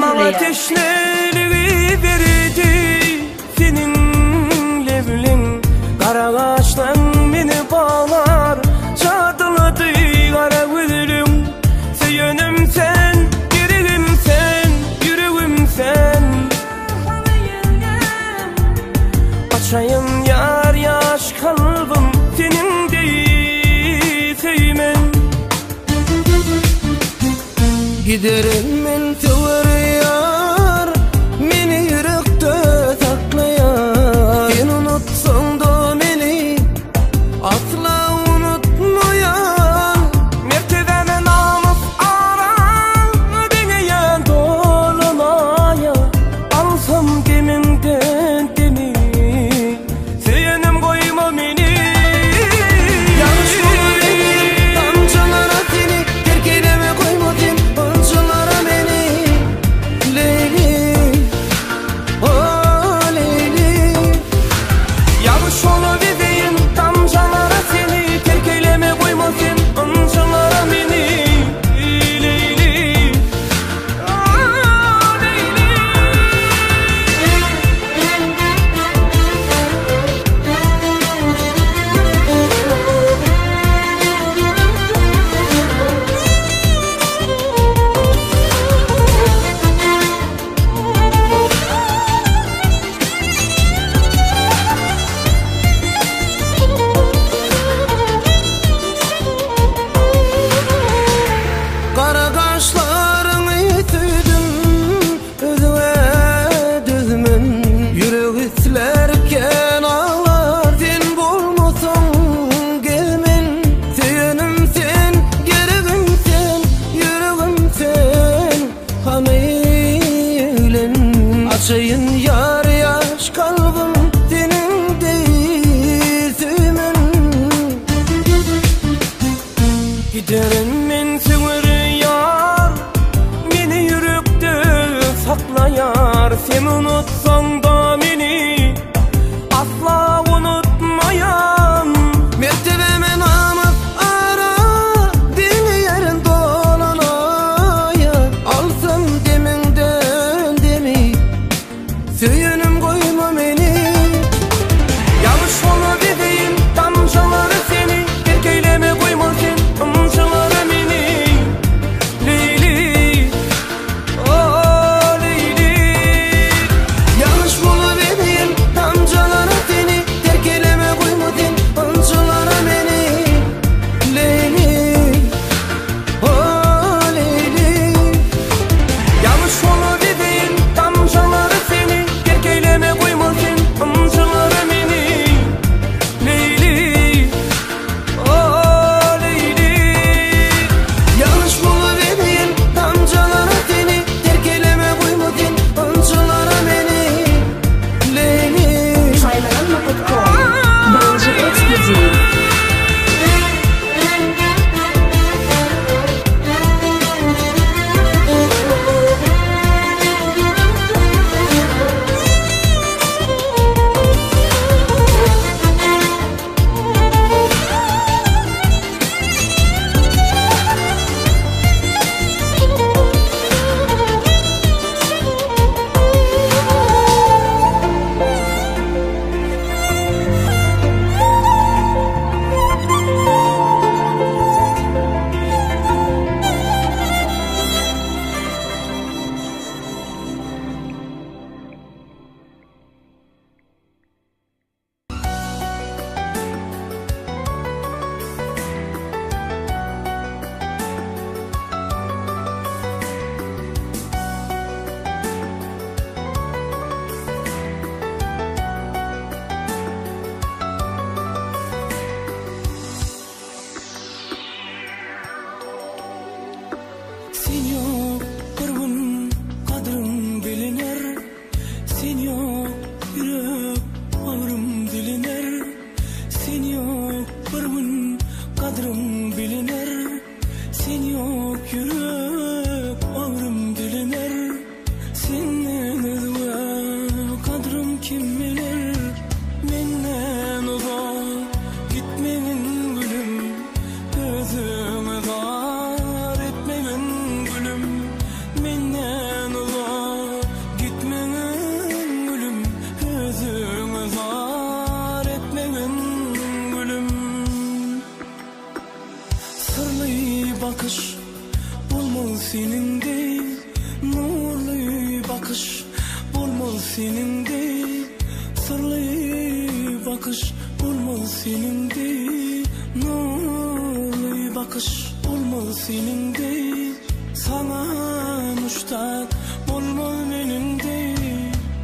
Bana teşneliği verdi senin levlin. Kara ağaçtan beni bağlar, çatladı kara gülüm. Söyünüm sen, yüreğim sen, yüreğim sen. Açayım yar yaş kalbim senin değil sevmen. Giderim men sever yar, meni yürekte saklayar. Sen unutsan da beni asla unutmayan. Mertebeme namus aran, dünyaya dolanaya. Alsam gemimden deni, seyenim koyma beni. Yanlış olur beni, damcılara seni terk eyleme koyma sen. Onculara beni bakış olmalı seninde, nurlu bakış olmalı seninde. Sana müştak olmalı meninde,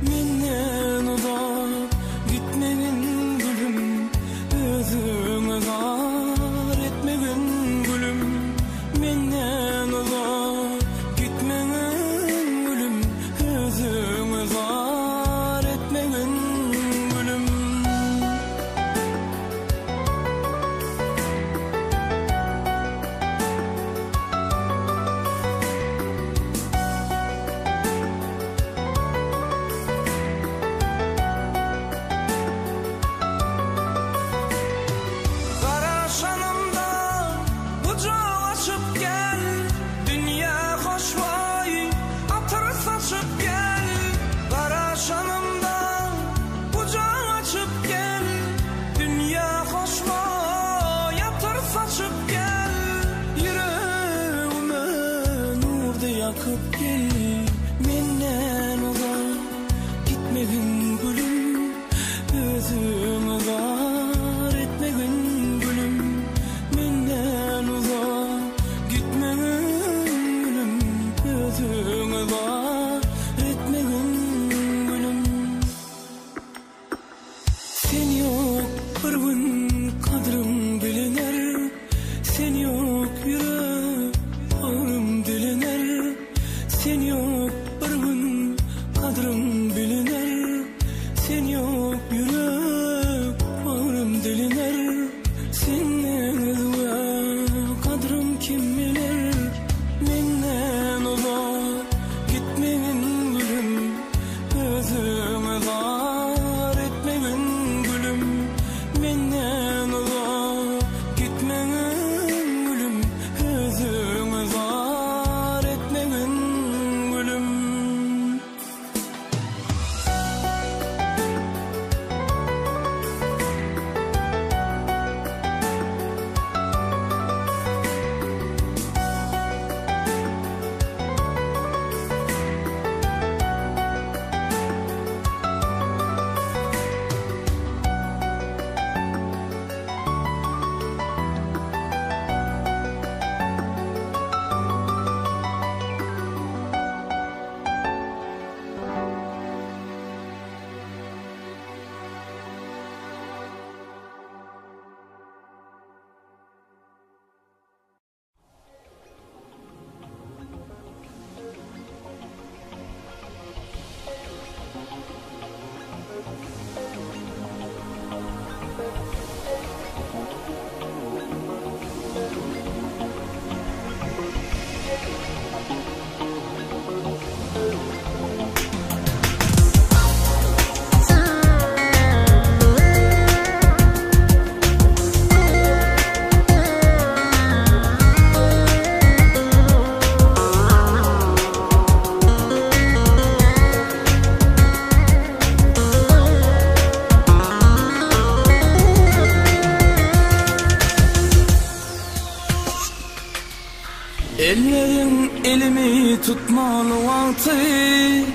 menden uzak gitmegin gülüm, özüme zar etmegin gülüm. Menden uzak gitmegin gülüm, özüme zar etmegin gülüm. Yakıp gel, menden uzak gitmegin gülüm, özüme zar etmegin gülüm. Menden uzak gitmegin gülüm, özüme zar etmegin gülüm. Sen yok bir gün kadrım biliner, sen yok yürek ağrım diliner. Sen yok bir gün kadrım biliner, sen yok yürek bağrım diliner. Senden ve kadrım kim bilir, menden uzak gitmegin gülüm, özüme zar etmegin gülüm. Menden uzak gitmegin gülüm, özüme zar etmegin. Ellerin elimi tutmalı vakti,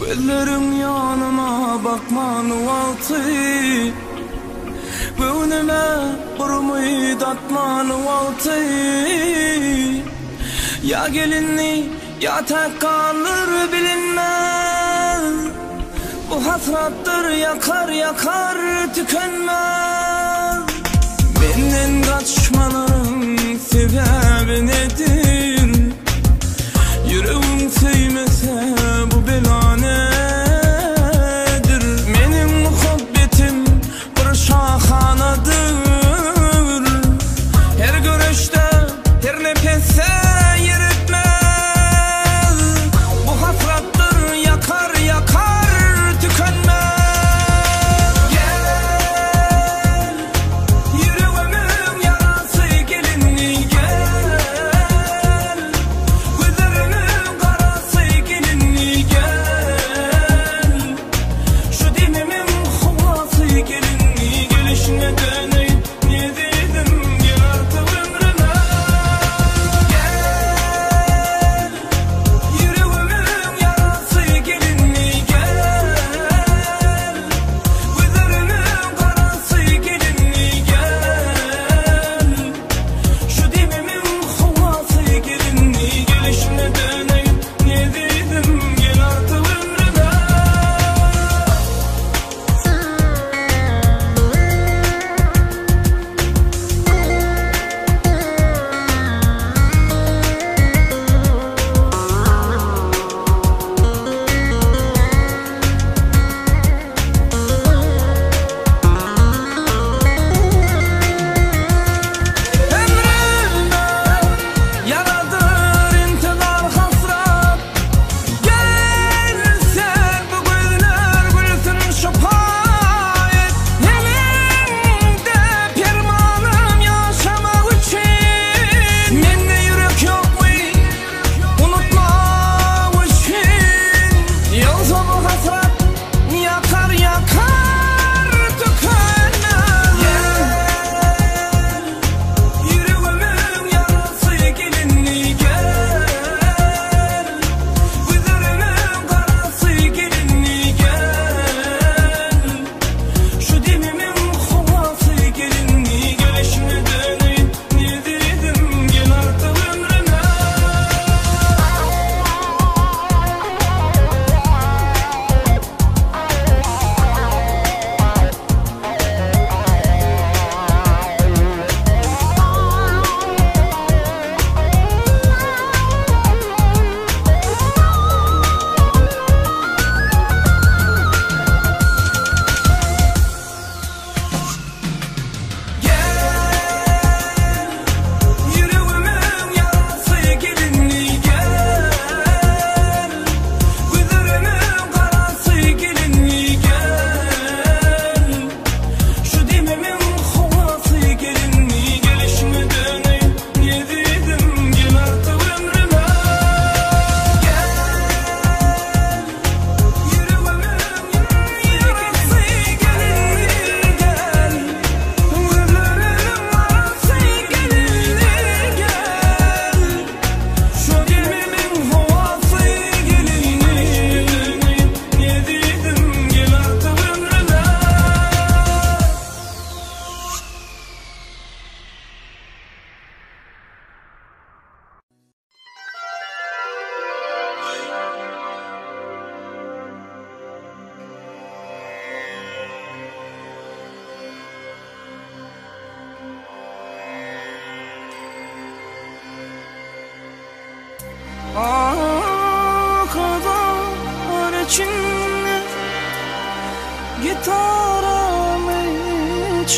gözlerim yanıma bakmalı vakti. Gönlüme bir umid atmalı vakti. Ya gelinli ya tek kalır bilinmez. Bu hasrattır yakar yakar tükenmez. Benden kaçmanın sebebi nedir? Yüreğim sevmese bu bela nedir? Benim muhabbetim bir şahanadır. Her görüşte her nefeste yer etmez. Bu hasrattır yakar yakar tükenmez. Gel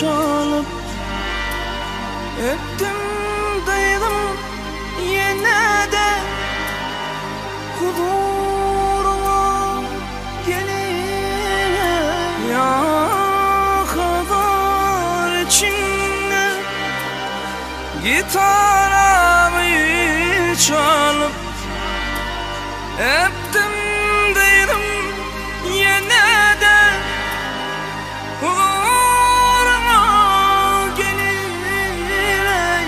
çalıp öptüm daydım yine de huzuruma gelir ya kadar içinde gitarımı çalıp öptüm daydım yine de huzuruma gelir ey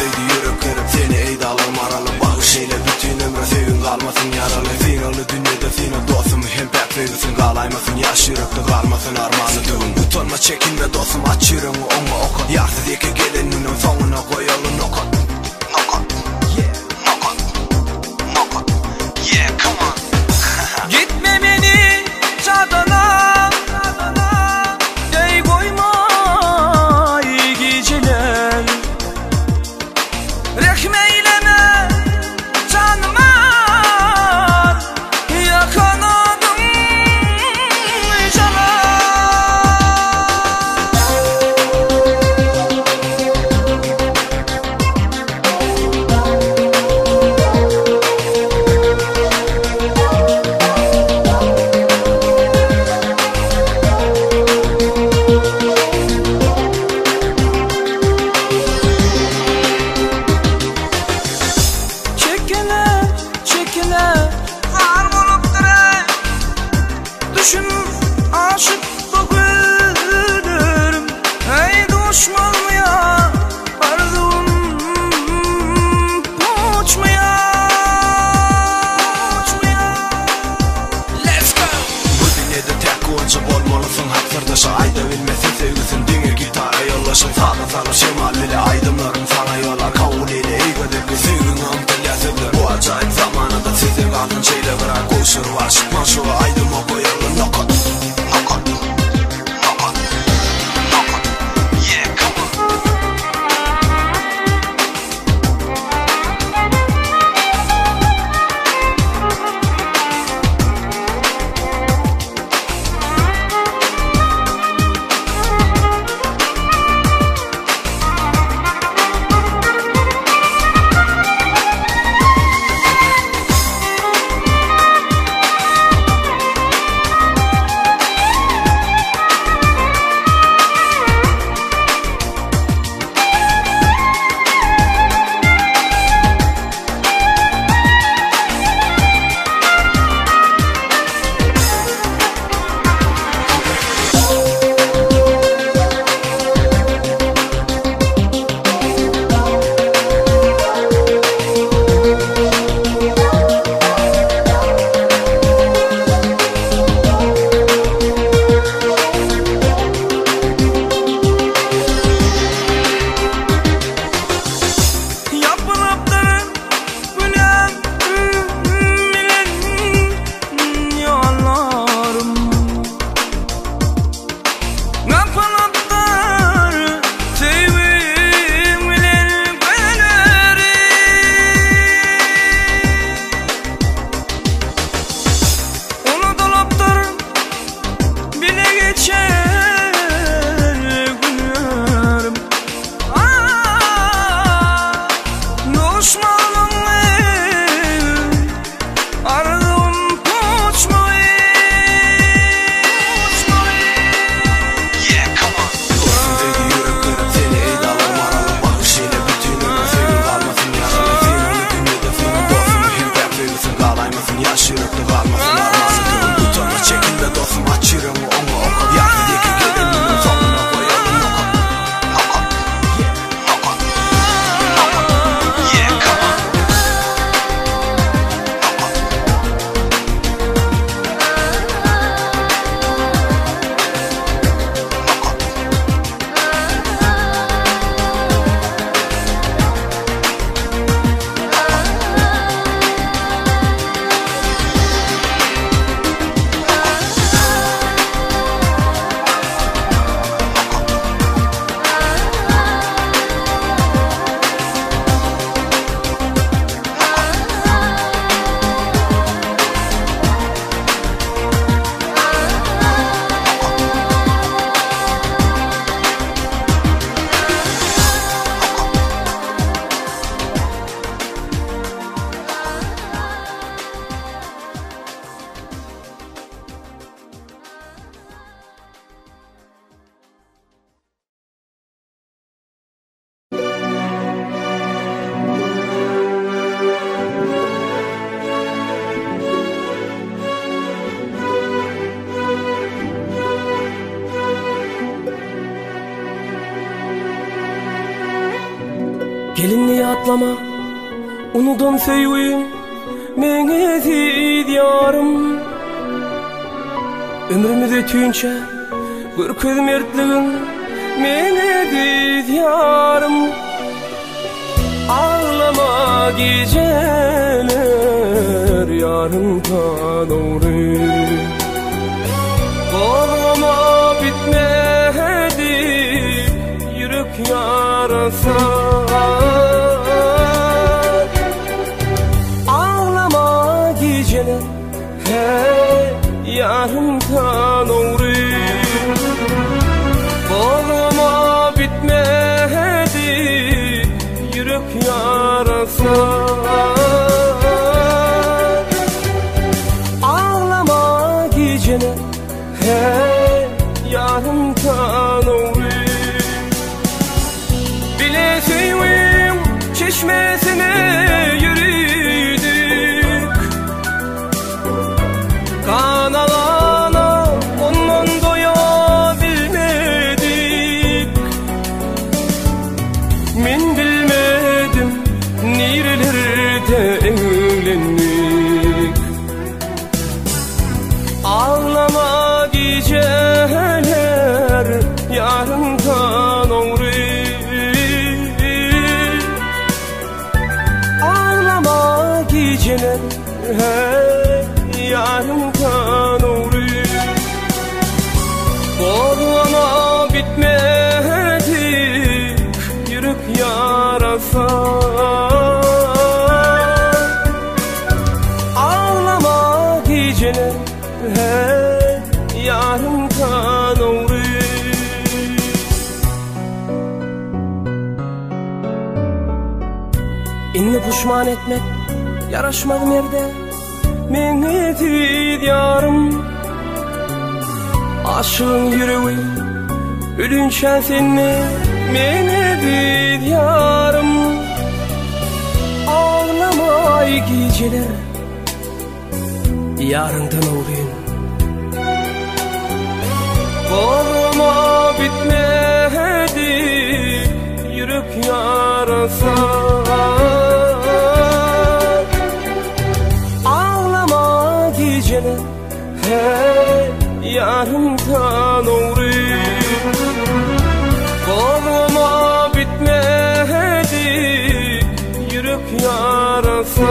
Deydi yürüp kırıp seni ey dağlarım aralı Bağışıyla bütün ömrü sevin kalmasın yaralı Finalı dünyada final dostum hem pek verirsin Kalaymasın yaş yürekte kalmasın armağanı düğün Utanma çekinme dostum aç yüreğini onunla oku Yaksız iki geleninin sonuna koyalım nokot Nokot yeah nokot Nokot yeah come on Gitme beni çadana Dey koyma iyi geceler Rekmeyleme canıma yakaladım cana Çekiler var buluptur ey Düşün aşık bugünürüm Ey düşmanlıya arzum uçmaya Let's go Bu dünyada tek oyuncu olmalısın hak sırdaşı Ayda bilmesin sevgisin dünya gitara yollaşın Sağda sarı şemal bile aydınlarım sana yollar Kavul ile iyi gödekli sevgin amtel yazılır Bu acayip zamanında sizi kaldın şeyle bırak Koşur var çıkma şu aydıma koyalım nokot Nokot Nokot Nokot yeah come on Gelinliği atlama, unudum söyleyeyim, mene diyarım. Ömrümü ötünçe, bir köz mertliğin, mene diyarım. Ağlama geceler, yarımdan doğru. Koluma bitmedi, yürek yarası. Ağlama geceler, yarımdan doğru. Koluma bitmedi, yürek yarası. Ağlama geceler, yarımdan doğru. Bileseyim çeşmesine yürüdük, kanalana ondan doyabilmedik. Men bilmedim nerelerde evlendik. Ağlama geceler, yarımdan doğru. Ağlama geceler, yarımdan doğru. Koluma bitmedi, yürek yarası. Ağlama geceler, yarımdan doğru. İnni pişman etmek yaraşmadı nerede, mene diyarım. Aşığın yüreği ölünçe seni, mene diyarım. Ağlama geceler, yarından uğrayın. Koluma bitmedi, yürek yarası. Ağlama geceler, yarımdan doğru. Koluma bitmedi, yürek yarası.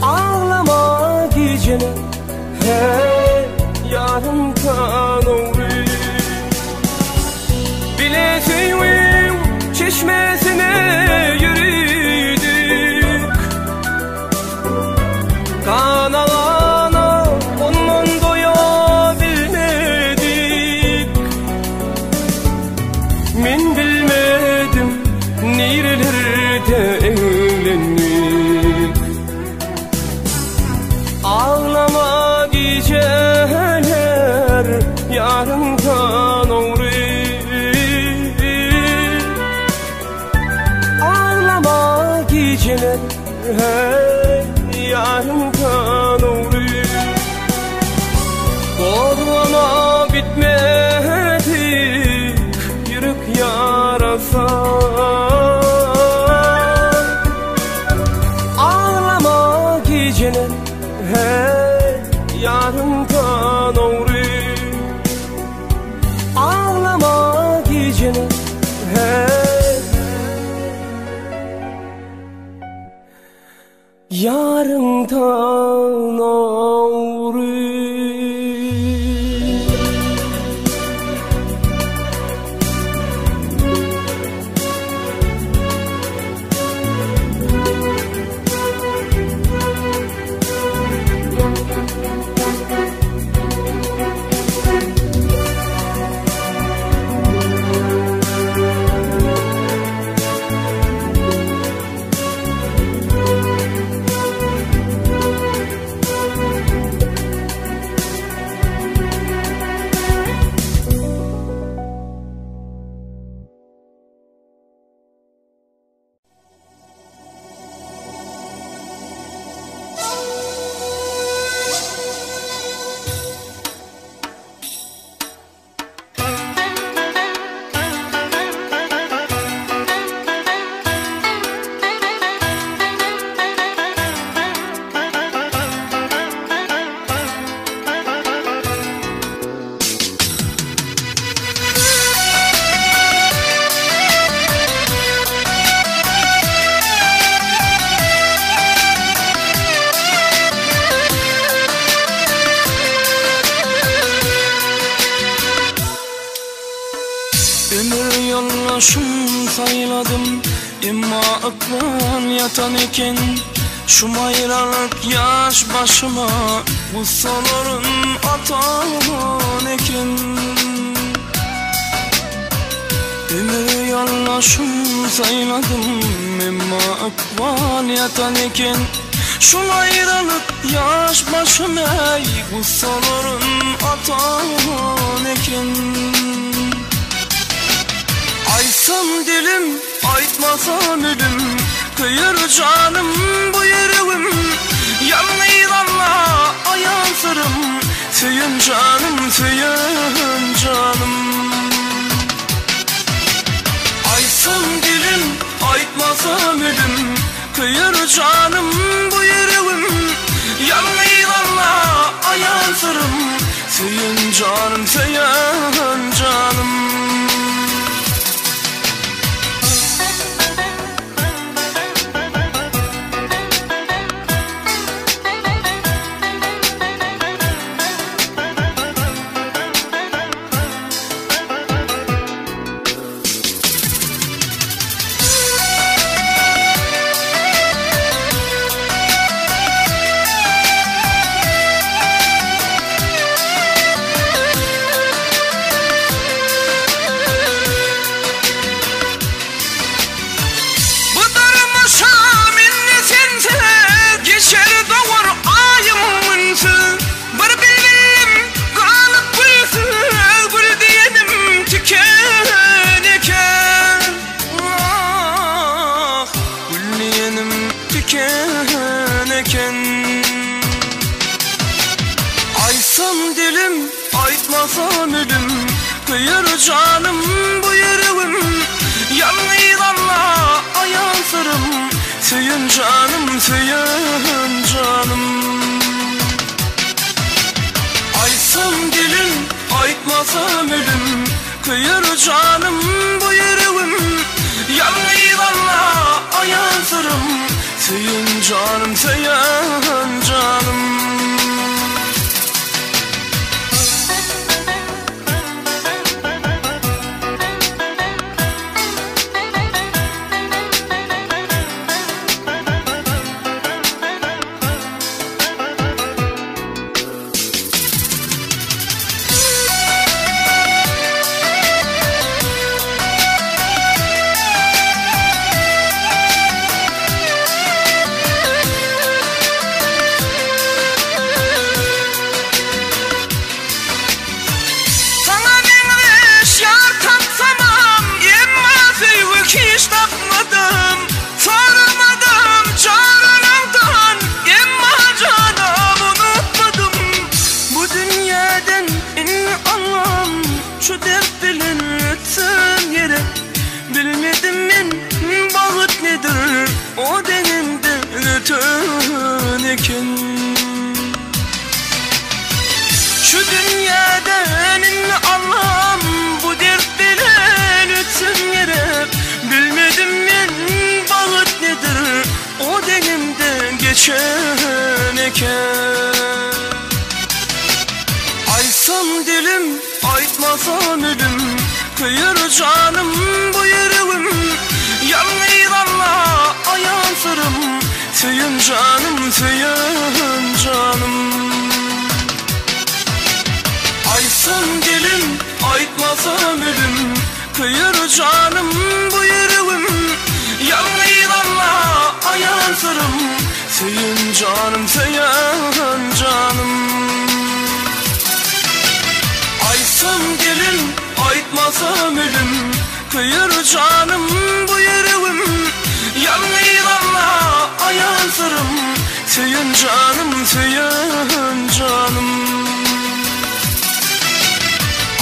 Ağlama geceler, yarımdan doğru. Bileseyim çeşmesine yürüdük, kanalana ondan doyabilmedik. Men bilmedim nerelerde evlendik. Ağlama geceler, yarımdan doğru. Ağlama geceler, yarımdan doğru. Koluma bitmedi, yürek yarası. Ağlama geceler, yarımdan doğru. Ağlama geceler, yarımdan doğru. akval yatan eken, şu mayralık yaş başıma Gussaların atan eken. Ömür yollaşım sayladım, emma akval yatan eken, şu mayralık yaş başıma Gussaların atan eken. Aysam dilim, aytmasam ölüm, kıyır canım bu yüreğim. Yanıylanla ayansırım, tüyün canım, tüyün canım. Aysam dilim, aytmasam ölüm, kıyır canım bu yüreğim. Yanıylanla ayansırım, tüyün canım, tüyün canım. Aysam dilim, aytmasam ölüm, kıyır canım bu yüreğim. Yanıylanla ayansırım, tüyün canım, tüyün canım. Aysam dilim, aytmasam ölüm, kıyır canım bu yüreğim. Yanıylanla ayansırım, tüyün canım, tüyün canım. O denimde öten eken, şu dünyada en anlam bu dert bilen ötün yere. Bilmedim men bağıt nedir, o denimde geçen eken. Aysam dilim, aytmasam ölüm, kıyır canım bu yüreğim. Yanıylanla ayansırım, tüyün canım, tüyün canım. Aysam dilim, aytmasam ölüm, kıyır canım bu yüreğim. Yanıylanla ayansırım, tüyün canım, tüyün canım. Aysam dilim, aytmasam ölüm, kıyır canım bu yüreğim. Yanıylanla ayansırım, tüyün canım, tüyün canım.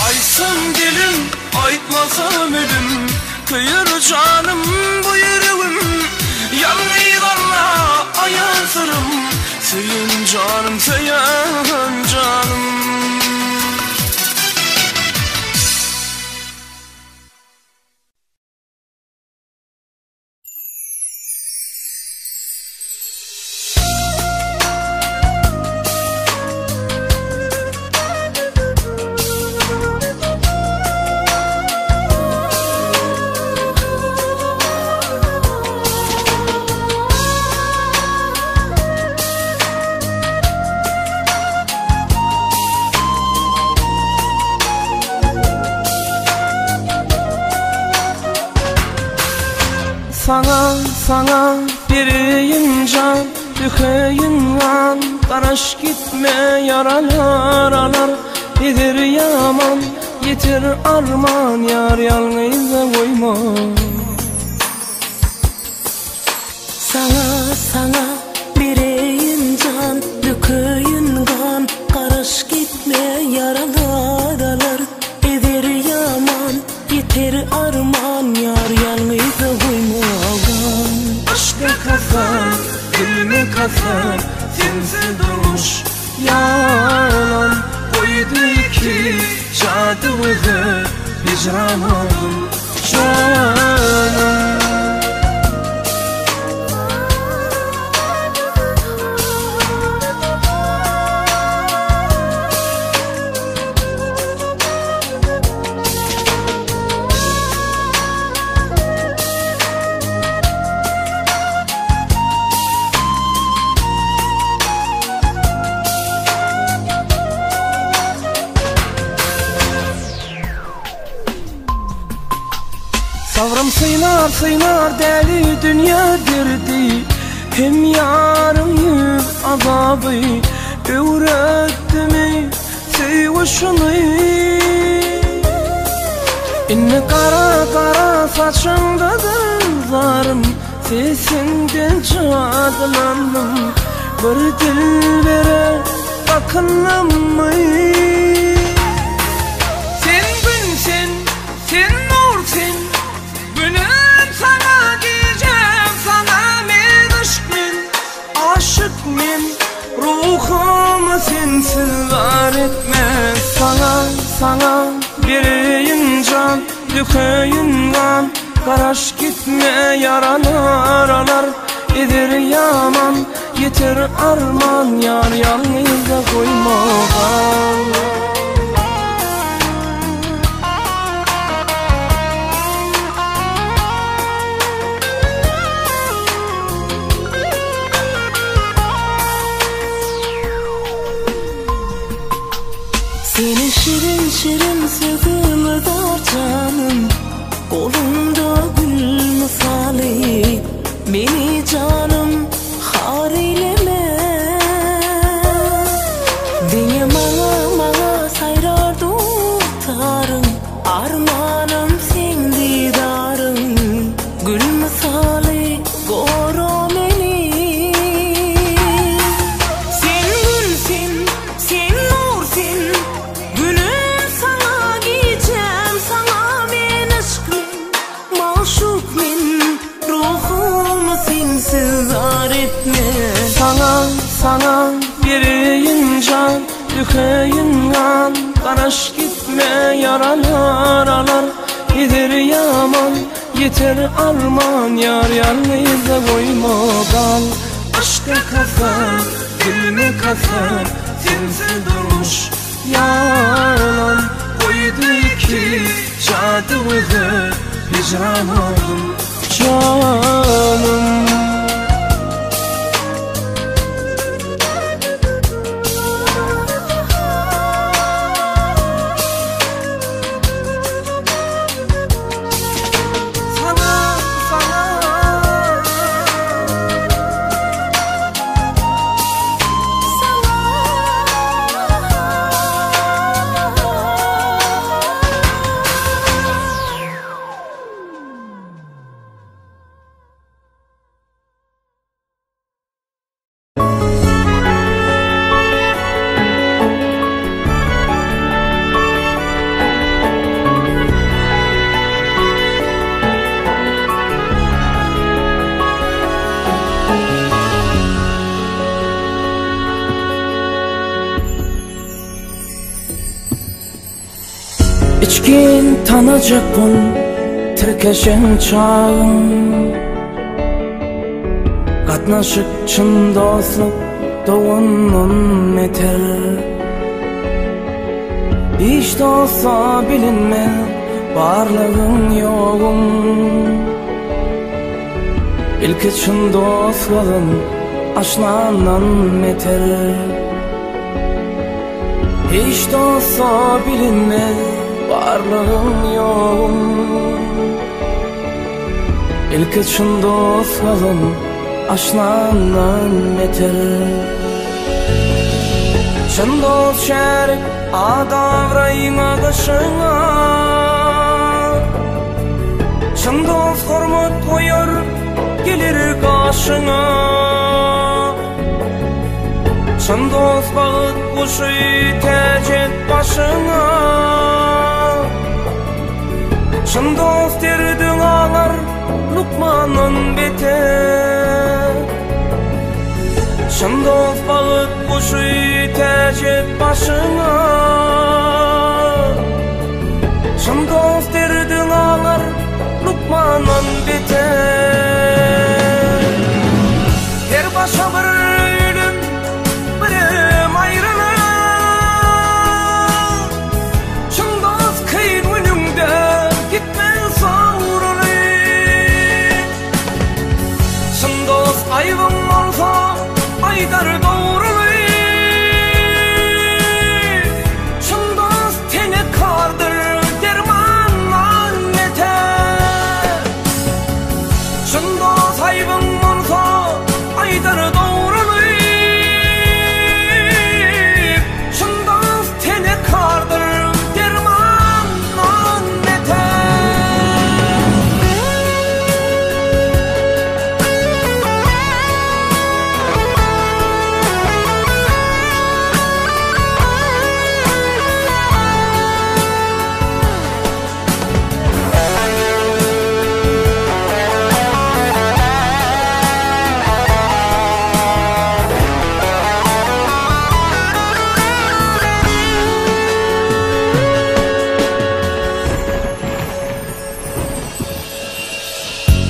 Aysam dilim, aytmasam ölüm, kıyır canım bu yüreğim. Yanıylanla ayansırım, tüyün canım, tüyün canım. sana biriyim can, dökeyim kan, karaş gitme yaralar alar. Edir yaman, yetir arman, yar yalnızda koyma. Sana bireyim can, dökeyim kan, karaş gitme yaralar alar. Edir yaman, yetir arman, yar yalnızda koyma. Aşka kafam, dilime kafam, sensiz durmuş yalan. Koydu ki cadımızı hicran oldum canım. Savrım sıynar deli dünya derdi, hem yarım yük azabı öğretti mi sevişini. İnne kara saçındadır zarım, sesinden çağdılandım. Bir dilbere bakınlam mı? Sen günsen, sen nursen, günüm sana diyeceğim, sana men aşk men, aşık men, ruhumu sensiz var etmez. Sana biriyim can, dökeyim kan, karaş gitme yaralar alar. Edir yaman, yetir arman, yar yalnızda koyma. Senin şirin şirin sözümü dar canım, kolumda gül misali. Beni canım har eyleme, diye bana sayrar tutarım. Armanım sen didarım, gül misali koru beni. Sen gülsün, sen nursun, gülüm sana diyeceğim, sana men aşkım, maşuk men, ruhumu sensiz var etme. Sana biriyim can, dökeyim kan, karaş gitme yaralar alar. Edir yaman, yetir arman, yar yalnızda koyma kal. Aşka kafam, dilime kafam, sensiz durmuş yalan. Koydu ki cadımızı hicran oldum canım. İçkin tanacak bul, tirkeşen çağım. Katnaşık çın dostluk doğunun eter. Hiç de olsa bilinme varlığın yoğun. İlk çın dostluğun aşnanan eter. Hiç de olsa bilinme varlığın yoğun. ilki çyn dostlygyn aşnandan beter. Çyn dost şerik adawraýyňa gaşyňa, çyn dost hormat goýar gelir gaşyňa. Çyn dost bagyt guşy täjet başyňa, çyn dost derdiň aňar lukmandan beter. Çyn dost bagyt guşy täjet başyňa, çyn dost derdiň aňar lukmandan beter. Her başa bir ölüm, birim ayrılık, çyn dost kyn günüňde gitmez sawrulyk. Çyn dost aýbyň bolsa aýdar dogrulyk, çyn dost teňe kardyr dermandan beter. Çyn dost aýbyň bolsa aýdar dogrulyk, çyn dost teňe kardyr dermandan beter.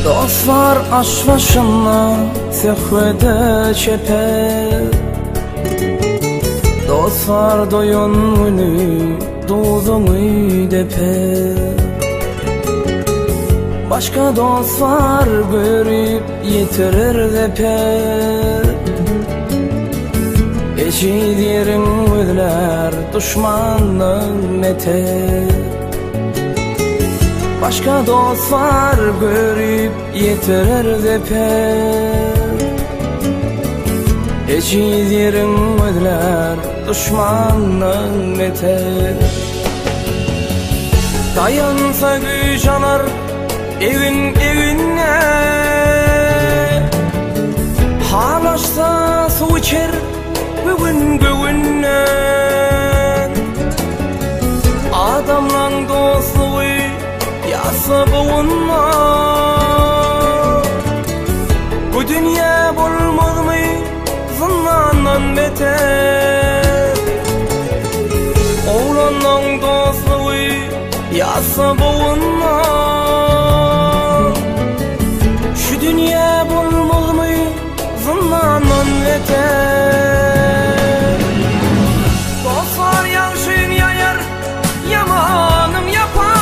Dostlar aş başına sehvede çeper, dostlar doyun günü dozuny deper. Başka dostlar görüp yetirir deper, eşidirin özler düşmanın meter. Başka dostlar görüp yetirir deper, eşidirin özler düşmanın meter. Dayansa güç anar evin evine, halaşsa su içer göğün göğüne. Adamlan dostluğu yasa boğunma, bu dünya bolmaz mı zınnanan beter. Oğlanlan dostluğu yasa boğunma, şu dünya bolmaz mı zınnanan beter. Dostlar yanşın yayar, yamanım yapar,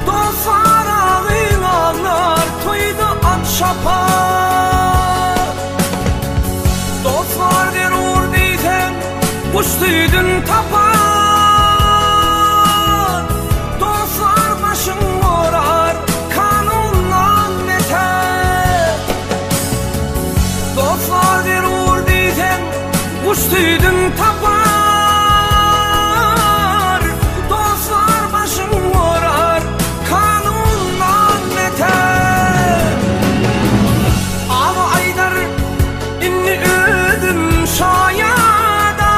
dostlar ağılanlar toydu at şapar. Dostlar der uğur deysen kuştuydun tapar, dostlar başın vurar kanundan beter. Dostlar der uğur deysen kuştuydun tapar, dostlar başın vurar kanundan beter. Ağa aydar inni ödüm şayada,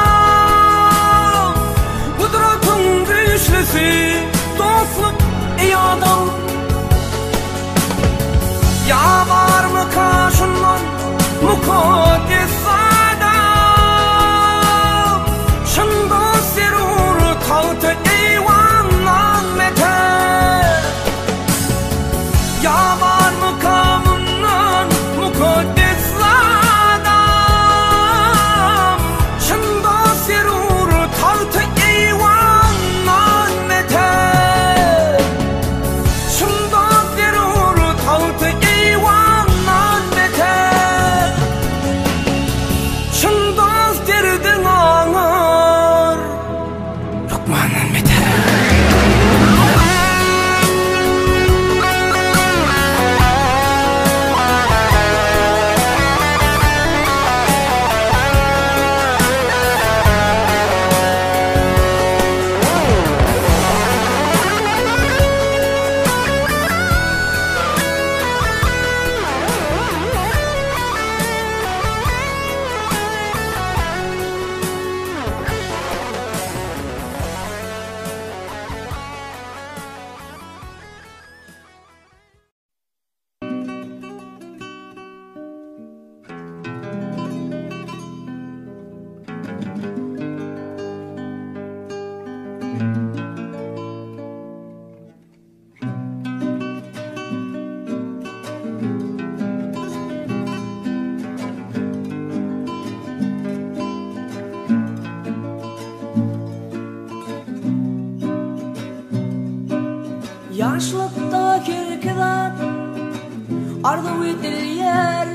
arzu edilyer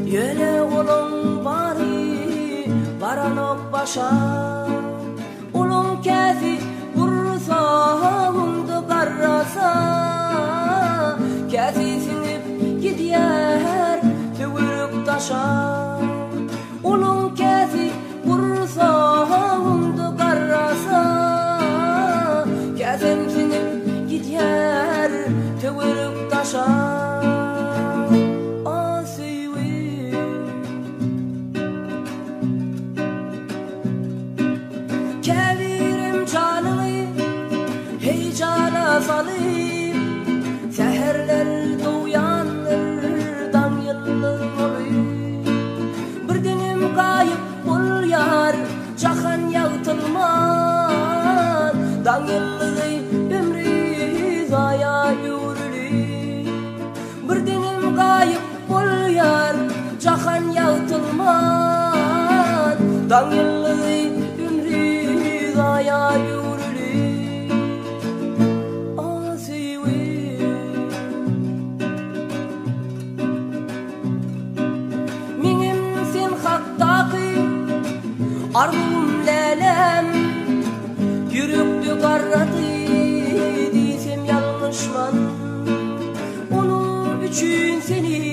yele olun bari baranıp başa ulun kezi vursa hundu karrasa kezi sinip gidiyer tüvürüp taşa ulun kezi vursa hundu karrasa kezim sinip gidiyer tüvürüp taşa kevirim canımı heyecana salayım seherler doğuyanlardan yıllar olayım bir dinim kayıp bul yar cahan yağıtılmaz dan yıllığı ömrü zaya yürülü bir dinim kayıp bul yar cahan yağıtılmaz dan yıllığı zaya yürülü asiwi minim sen haktaki arzum lelem yürüktü karratı diysem yanlışman onun üçün seni